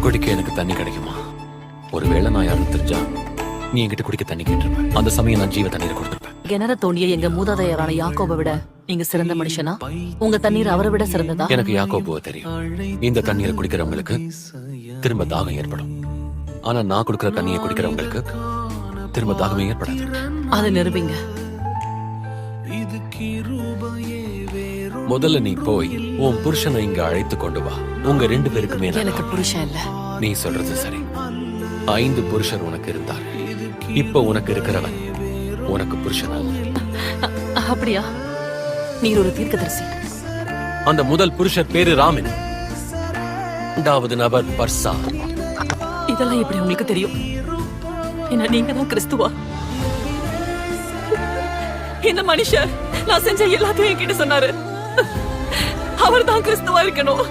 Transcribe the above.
குடிக்க எனக்கு தண்ணி கிடைக்குமா? ஒருவேளை நான் யாரும் தெரிஞ்சா நீ என்கிட்ட குடிக்க தண்ணி கேட்டிருப்பேன். அந்த சமயம் நான் ஜீவ தண்ணீரை கொடுத்திருப்பேன். கிணற தோண்டிய எங்க மூதாதையரான யாக்கோபை விட நீங்க சிறந்த மனுஷனா? உங்க தண்ணீர் அவரை விட சிறந்ததா? எனக்கு யாக்கோபுவை தெரியும். இந்த தண்ணீரை குடிக்கிறவங்களுக்கு திரும்ப தாகம் ஏற்படும். ஆனா நான் கொடுக்கிற தண்ணியை குடிக்கிறவங்களுக்கு திரும்ப தாகமே ஏற்படாது. அதை நிரூபிங்க. முதல்ல நீ போய் உன் புருஷனை இங்க அழைத்து கொண்டு வா. உங்க 2 பேருக்குமே எனக்கு புருஷன் இல்ல. நீ சொல்றது சரி. 5 புருஷர் உனக்கு இருந்தார். இப்ப உனக்கு இருக்கிறவன் உனக்கு புருஷன் அல்ல. அப்படியா? நீர் ஒரு தீர்க்கதரிசி. அந்த முதல் புருஷர் பேரு ராமன். 2வது நபர் பர்சா. இதெல்லாம் எப்படி உங்களுக்கு தெரியும்? என்ன நீங்க தான் கிறிஸ்துவா? இந்த மனுஷர் நான் செஞ்ச எல்லாத்தையும் என்கிட்ட சொன்னாரு. அவர் தான் கிறிஸ்துவா இருக்கணும்.